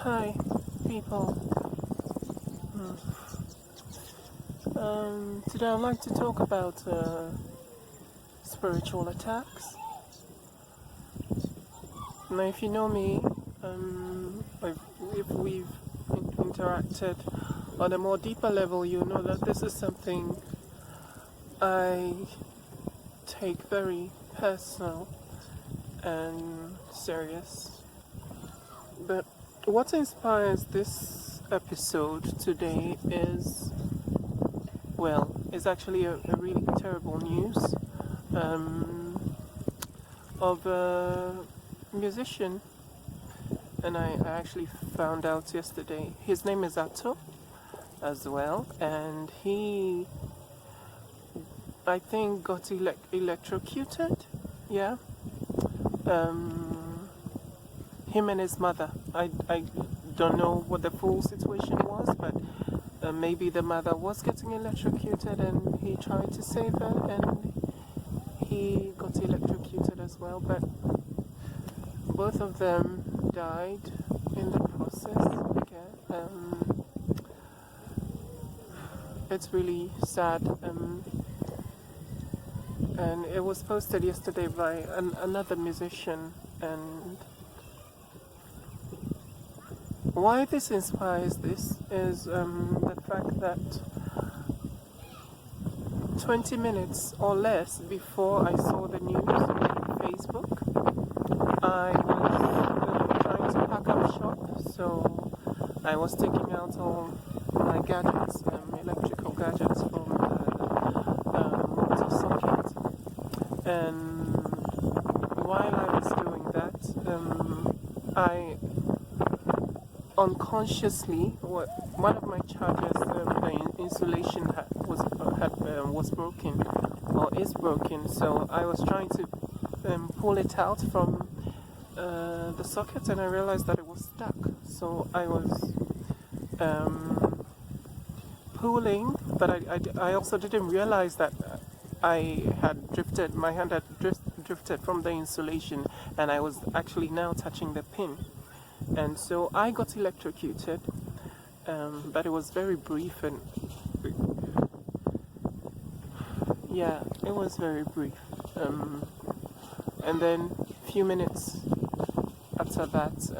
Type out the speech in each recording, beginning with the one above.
Hi, people. Today I'd like to talk about spiritual attacks. Now, if you know me, if we've interacted on a more deeper level, you know that this is something I take very personal and serious. But what inspires this episode today is actually a really terrible news of a musician, and I actually found out yesterday. His name is Ato as well, and he, I think, got electrocuted. Yeah. Him and his mother. I don't know what the full situation was, but maybe the mother was getting electrocuted and he tried to save her and he got electrocuted as well, but both of them died in the process again. It's really sad, and it was posted yesterday by another musician. And why this inspires this is the fact that 20 minutes or less before I saw the news on Facebook, I was trying to pack up shop, so I was taking out all my gadgets, electrical gadgets from the motor socket, and while I was doing that, I unconsciously, one of my chargers, the insulation was broken or is broken. So I was trying to pull it out from the socket, and I realized that it was stuck. So I was pulling, but I also didn't realize that I had drifted. My hand had drifted from the insulation, and I was actually now touching the pin. And so I got electrocuted, but it was very brief, and yeah, it was very brief. And then a few minutes after that,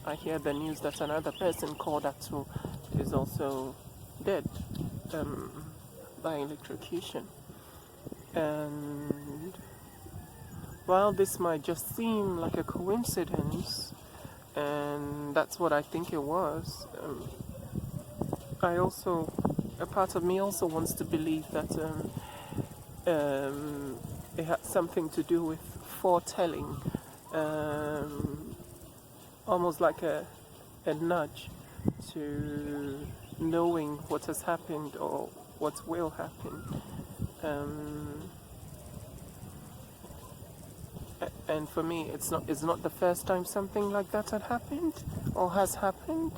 I hear the news that another person called Atu is also dead by electrocution. And while this might just seem like a coincidence, and that's what I think it was, a part of me also wants to believe that it had something to do with foretelling, almost like a nudge to knowing what has happened or what will happen. And for me, it's not the first time something like that had happened or has happened.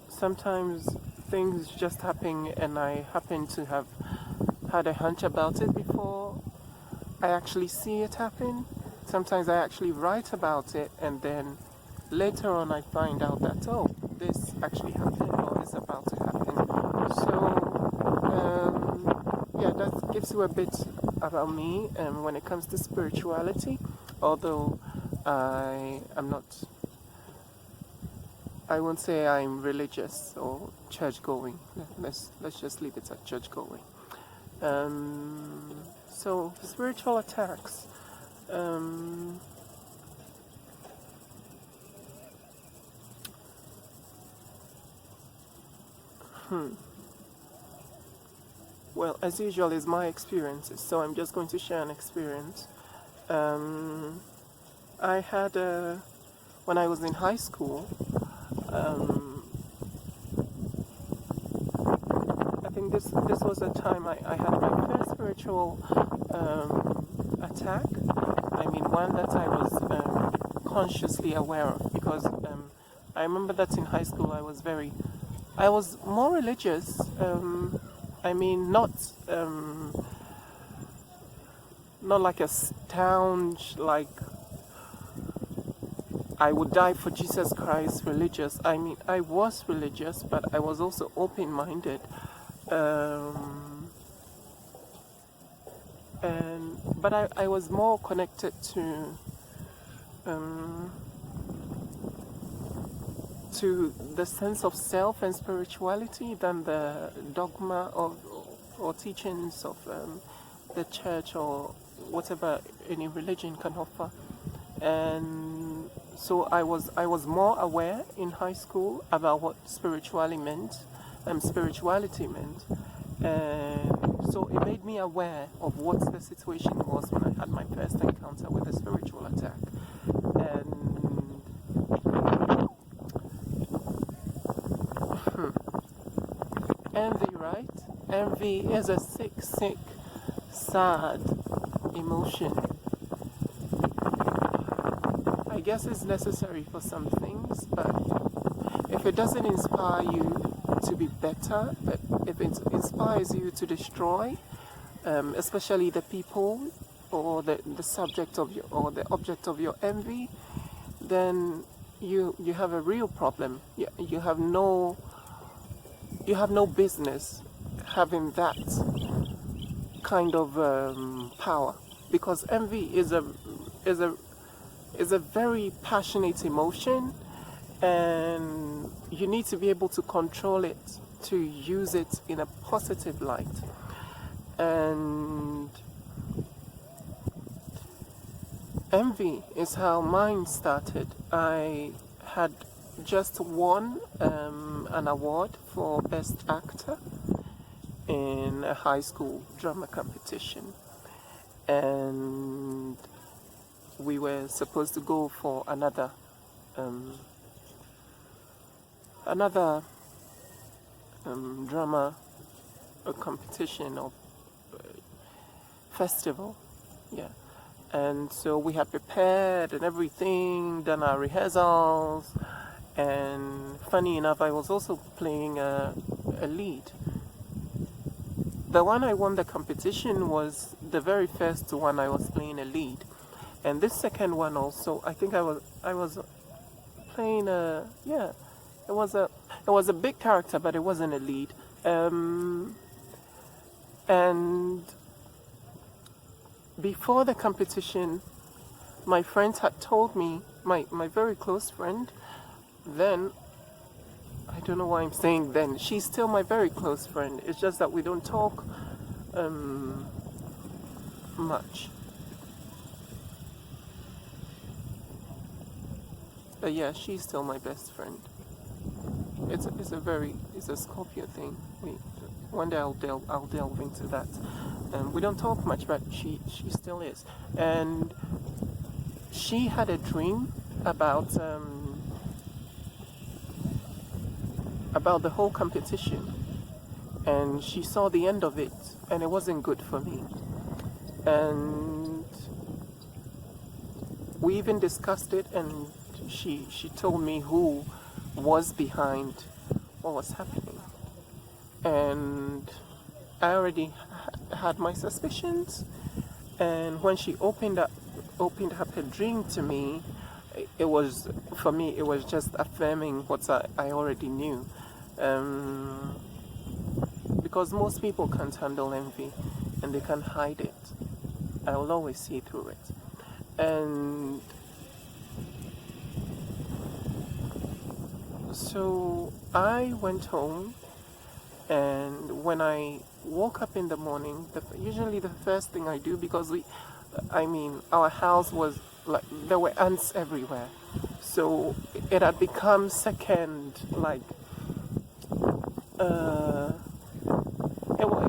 Sometimes things just happen, and I happen to have had a hunch about it before I actually see it happen. Sometimes I actually write about it, and then later on I find out that, oh, this actually happened or this is about to happen. So yeah, that gives you a bit about me when it comes to spirituality, although I won't say I'm religious or church going. Let's just leave it at church going. So spiritual attacks. Well, as usual is my experiences, so I'm just going to share an experience. I had when I was in high school, I think this was a time I had my first spiritual attack. I mean, one that I was consciously aware of, because I remember that in high school I was more religious. I mean, not like a staunch, like I would die for Jesus Christ religious. I mean, I was religious, but I was also open-minded. Um, but I was more connected um, to the sense of self and spirituality than the dogma of or teachings of the church or whatever any religion can offer. And so I was more aware in high school about what spirituality meant, and so it made me aware of what the situation was when I had my first encounter with a spiritual attack. And envy, right? Envy is a sick, sad emotion. I guess it's necessary for some things, but if it doesn't inspire you to be better, but if it inspires you to destroy, especially the people or the subject of your or the object of your envy, then you have a real problem. You have no business having that kind of power, because envy is a very passionate emotion, and you need to be able to control it, to use it in a positive light. And envy is how mine started. I had just won an award for Best Actor in a high school drama competition, and we were supposed to go for another drama competition or festival, yeah. And so we had prepared and everything, done our rehearsals, and funny enough, I was also playing a lead. The one I won the competition was the very first one I was playing a lead, and this second one also, I think I was playing it was a big character, but it wasn't a lead. And before the competition, my friends had told me, my very close friend, then, I don't know why I'm saying then, she's still my very close friend, it's just that we don't talk much. But yeah, she's still my best friend. It's a Scorpio thing. One day I'll delve into that. We don't talk much, but she still is. And she had a dream about the whole competition, and she saw the end of it, and it wasn't good for me. And we even discussed it, and she told me who was behind what was happening, and I already had my suspicions. And when she opened up her dream to me, it was, for me, it was just affirming what I already knew, because most people can't handle envy and they can't hide it. I will always see through it. And so I went home, and when I woke up in the morning, usually the first thing I do, because our house was like, there were ants everywhere, so it had become second, like,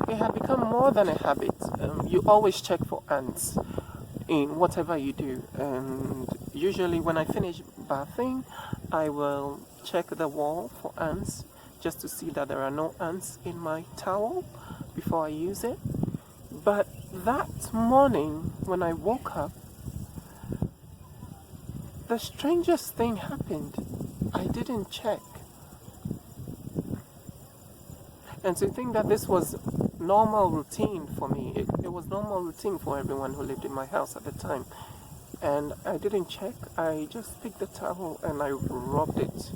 it had become more than a habit. You always check for ants in whatever you do, and usually when I finish bathing, I will check the wall for ants, just to see that there are no ants in my towel before I use it. But that morning, when I woke up, the strangest thing happened. I didn't check. And to think that this was normal routine for me, it was normal routine for everyone who lived in my house at the time. and I didn't check. I just picked the towel and I rubbed it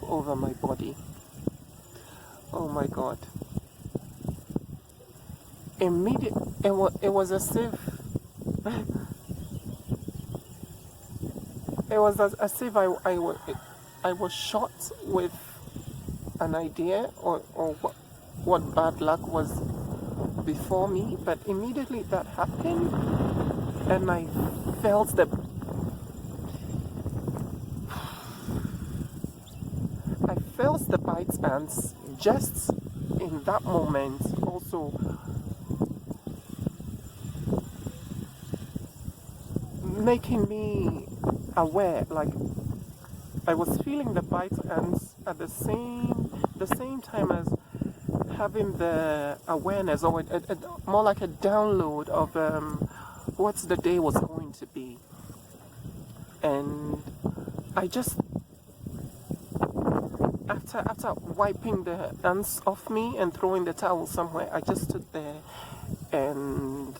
over my body. Oh my God. It was as if I was shot with an idea or what bad luck was before me, but immediately that happened and I felt the bites, and just in that moment also making me aware, like I was feeling the bites and at the same time as having the awareness, or more like a download of what the day was going to be. And I just, after wiping the ants off me and throwing the towel somewhere, I just stood there and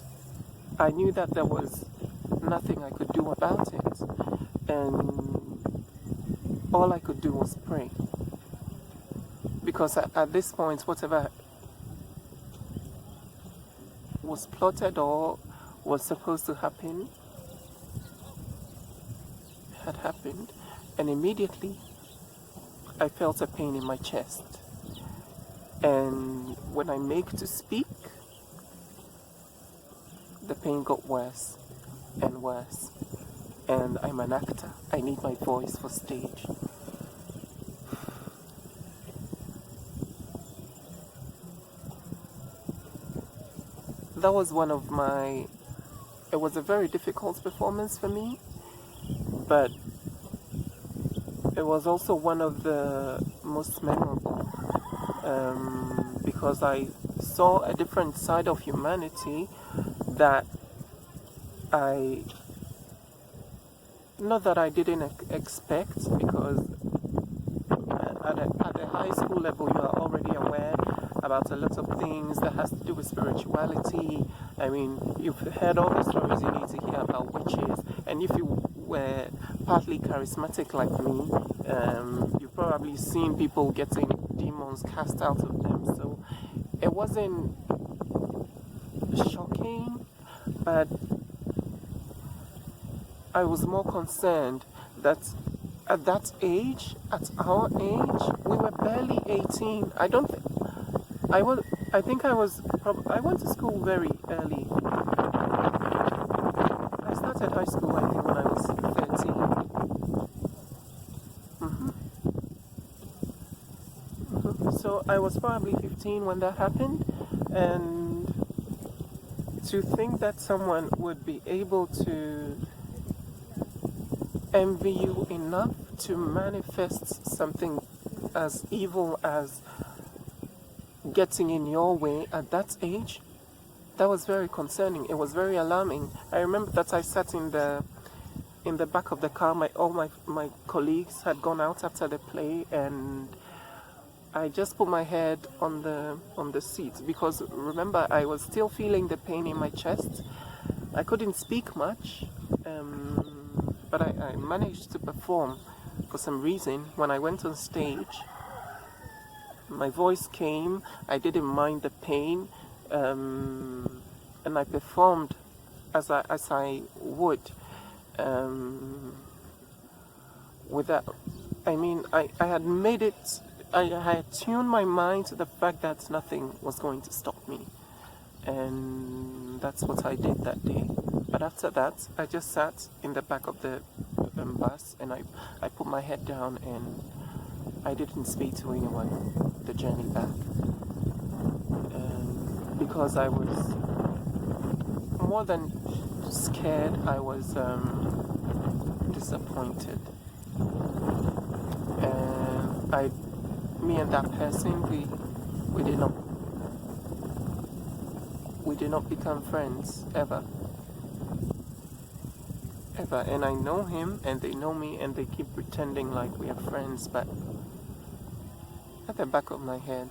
I knew that there was nothing I could do about it. And all I could do was pray. Because at this point, whatever was plotted or was supposed to happen had happened, and immediately I felt a pain in my chest. And when I make to speak, the pain got worse and worse. And I'm an actor. I need my voice for stage. That was it was a very difficult performance for me, but it was also one of the most memorable, because I saw a different side of humanity that not that I didn't expect, because at the high school level you are already aware about a lot of things that has to do with spirituality. I mean, you've heard all the stories you need to hear about witches, and if you were partly charismatic like me, you've probably seen people getting demons cast out of them. So it wasn't shocking, but I was more concerned that at that age, at our age, we were barely 18. I went to school very early. I started high school, I think, when I was 13. So I was probably 15 when that happened, and to think that someone would be able to envy you enough to manifest something as evil as getting in your way at that age, that was very concerning. It was very alarming. I remember that I sat in the back of the car. All my colleagues had gone out after the play, and I just put my head on the seat, because remember, I was still feeling the pain in my chest. I couldn't speak much, but I managed to perform for some reason. When I went on stage, my voice came. I didn't mind the pain, and I performed as I would. With that, I mean, I had made it. I had tuned my mind to the fact that nothing was going to stop me, and that's what I did that day. But after that, I just sat in the back of the bus, and I put my head down, and I didn't speak to anyone the journey back, because I was more than scared. I was disappointed, and me and that person, we did not become friends ever. And I know him, and they know me, and they keep pretending like we are friends, but at the back of my head,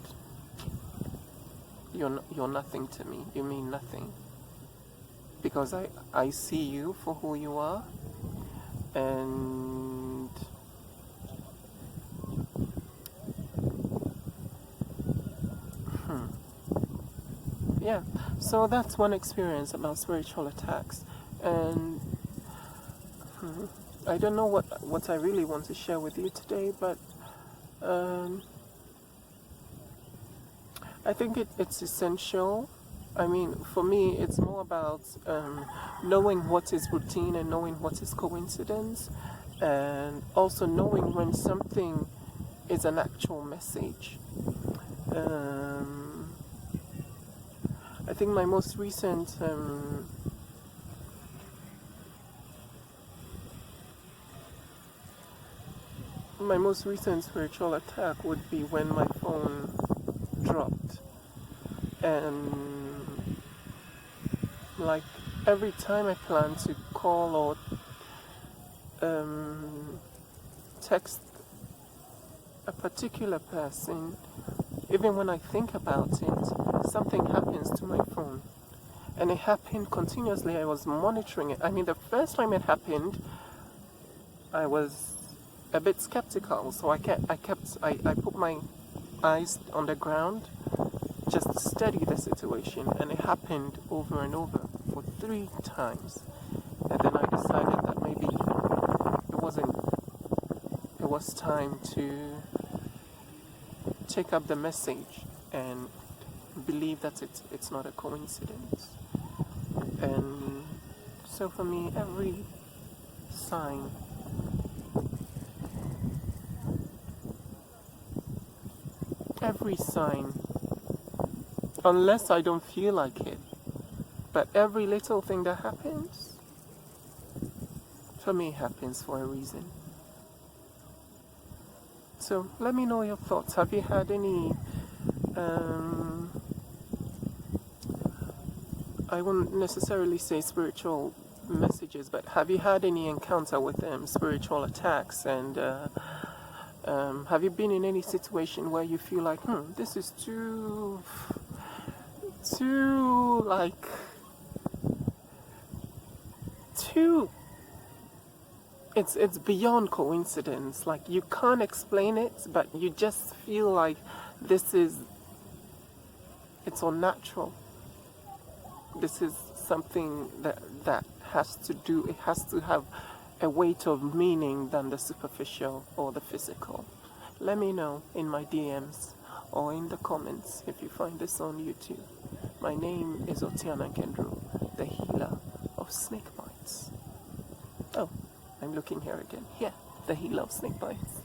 you're nothing to me. You mean nothing. because I see you for who you are, and yeah, so that's one experience about spiritual attacks. And I don't know what I really want to share with you today, but I think it's essential. I mean, for me, it's more about knowing what is routine and knowing what is coincidence, and also knowing when something is an actual message. I think my most recent spiritual attack would be when my phone dropped, and like every time I plan to call or text a particular person, even when I think about it, something happens to my phone. And it happened continuously. I was monitoring it. I mean, the first time it happened, I was a bit skeptical, so I put my eyes on the ground just to study the situation, and it happened over and over for 3 times. And then I decided that maybe it was time to take up the message and believe that it's not a coincidence. And so for me, every sign unless I don't feel like it, but every little thing that happens, for me, happens for a reason. So let me know your thoughts. Have you had any, I won't necessarily say spiritual messages, but have you had any encounter with spiritual attacks? And have you been in any situation where you feel like, this is too it's beyond coincidence, like you can't explain it, but you just feel like it's unnatural. This is something that has to have a weight of meaning than the superficial or the physical. Let me know in my DMs or in the comments if you find this on YouTube. My name is Otiana Kendro, the healer of snake bites. Oh, I'm looking here again. Yeah, the healer of snake bites.